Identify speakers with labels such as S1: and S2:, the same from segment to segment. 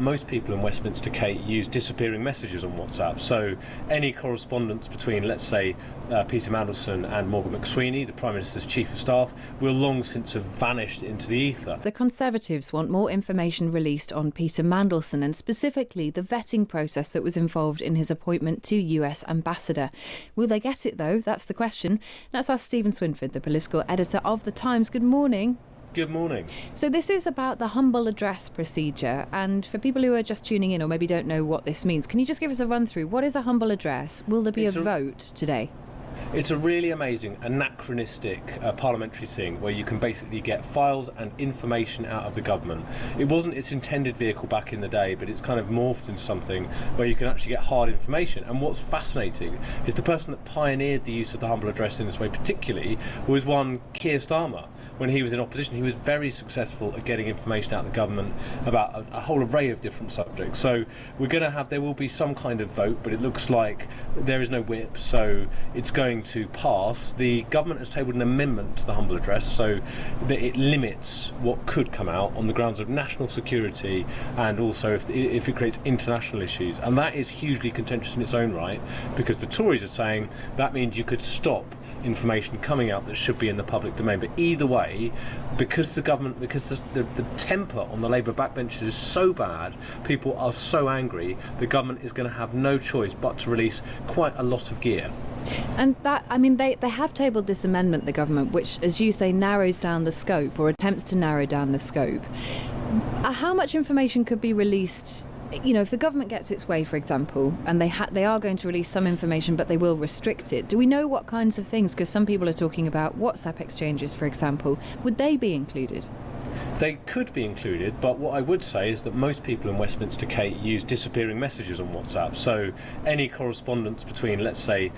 S1: most people in Westminster, Kate, use disappearing messages on WhatsApp. So any correspondence between, let's say, Peter Mandelson and Morgan McSweeney, the Prime Minister's Chief of Staff, will long since have vanished into the ether.
S2: The Conservatives want more information released on Peter Mandelson and specifically the vetting process that was involved in his appointment to US Ambassador. Will they get it, though? That's the question. Let's ask Stephen Swinford, the political editor of The Times. Good morning.
S1: Good morning.
S2: So this is about the humble address procedure, and for people who are just tuning in or maybe don't know what this means, can you just give us a run through? What is a humble address? Will there be a vote today?
S1: It's a really amazing, anachronistic parliamentary thing where you can basically get files and information out of the government. It wasn't its intended vehicle back in the day, but it's kind of morphed into something where you can actually get hard information. And what's fascinating is the person that pioneered the use of the humble address in this way particularly was one Keir Starmer. When he was in opposition, he was very successful at getting information out of the government about a whole array of different subjects. So there will be some kind of vote, but it looks like there is no whip, so it's going to pass. The government has tabled an amendment to the humble address so that it limits what could come out on the grounds of national security and also if it creates international issues. And that is hugely contentious in its own right, because the Tories are saying that means you could stop information coming out that should be in the public domain. But either way, because the temper on the Labour backbenches is so bad, people are so angry, the government is going to have no choice but to release quite a lot of gear.
S2: And that, I mean, they have tabled this amendment, the government, which, as you say, narrows down the scope or attempts to narrow down the scope. How much information could be released? You know, if the government gets its way, for example, and they are going to release some information, but they will restrict it. Do we know what kinds of things? Because some people are talking about WhatsApp exchanges, for example. Would they be included?
S1: They could be included, but what I would say is that most people in Westminster, Kate, use disappearing messages on WhatsApp. So any correspondence between, let's say,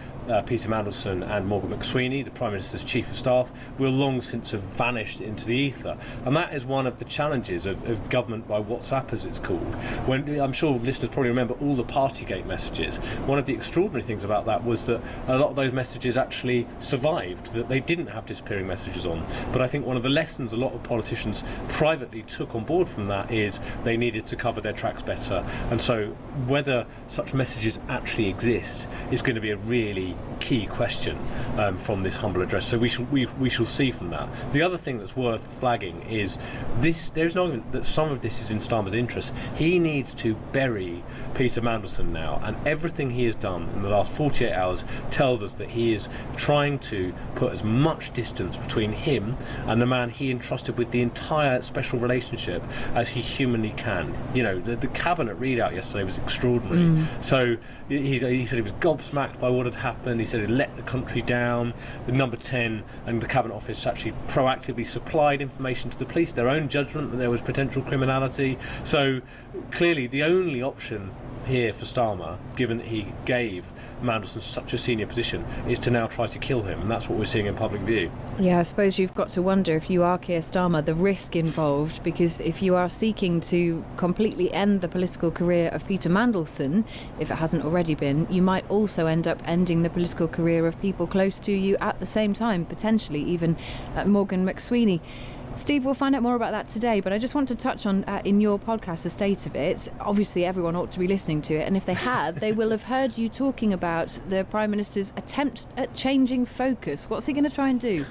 S1: Peter Mandelson and Morgan McSweeney, the Prime Minister's Chief of Staff, will long since have vanished into the ether. And that is one of the challenges of government by WhatsApp, as it's called. When I'm sure listeners probably remember all the Partygate messages. One of the extraordinary things about that was that a lot of those messages actually survived, that they didn't have disappearing messages on. But I think one of the lessons a lot of politicians privately took on board from that is they needed to cover their tracks better. And so whether such messages actually exist is going to be a really key question from this humble address. So we shall see from that. The other thing that's worth flagging is this: there's no argument that some of this is in Starmer's interest. He needs to bury Peter Mandelson now, and everything he has done in the last 48 hours tells us that he is trying to put as much distance between him and the man he entrusted with the entire special relationship as he humanly can. You know, the cabinet readout yesterday was extraordinary. So he said he was gobsmacked by what had happened. He said he'd let the country down. The Number 10 and the Cabinet Office actually proactively supplied information to the police, their own judgment that there was potential criminality. So clearly the only option here for Starmer, given that he gave Mandelson such a senior position, is to now try to kill him, and that's what we're seeing in public view.
S2: Yeah, I suppose you've got to wonder, if you are Keir Starmer, the risk involved, because if you are seeking to completely end the political career of Peter Mandelson, if it hasn't already been, you might also end up ending the political career of people close to you at the same time, potentially even Morgan McSweeney. Steve, we'll find out more about that today, but I just want to touch on, in your podcast, The State of It. Obviously, everyone ought to be listening to it, and if they had, they will have heard you talking about the Prime Minister's attempt at changing focus. What's he going to try and do?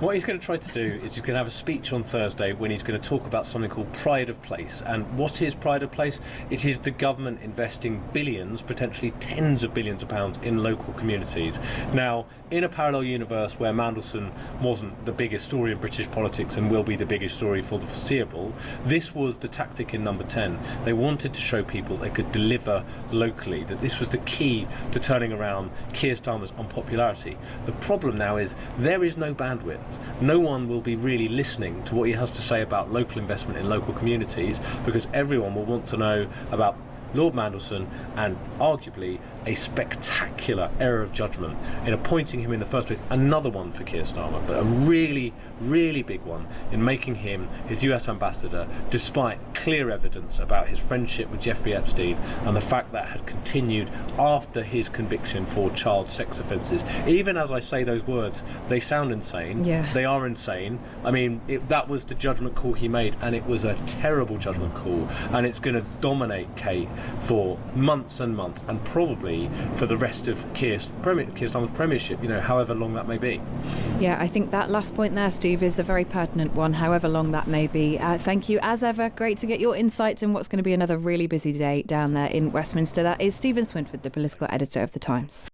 S1: What he's going to try to do is he's going to have a speech on Thursday when he's going to talk about something called pride of place. And what is pride of place? It is the government investing billions, potentially tens of billions of pounds in local communities. Now, in a parallel universe where Mandelson wasn't the biggest story in British politics and will be the biggest story for the foreseeable, this was the tactic in Number 10. They wanted to show people they could deliver locally, that this was the key to turning around Keir Starmer's unpopularity. The problem now is there is no bandwidth. No one will be really listening to what he has to say about local investment in local communities, because everyone will want to know about Lord Mandelson, and arguably a spectacular error of judgment in appointing him in the first place. Another one for Keir Starmer, but a really, really big one in making him his US ambassador, despite clear evidence about his friendship with Jeffrey Epstein and the fact that had continued after his conviction for child sex offences. Even as I say those words, they sound insane.
S2: Yeah.
S1: They are insane. I mean, that was the judgment call he made, and it was a terrible judgment call, and it's going to dominate Kate for months and months, and probably for the rest of Keir Starmer's premiership, however long that may be.
S2: Yeah, I think that last point there, Steve, is a very pertinent one, however long that may be. Thank you, as ever. Great to get your insights in what's going to be another really busy day down there in Westminster. That is Stephen Swinford, the political editor of The Times.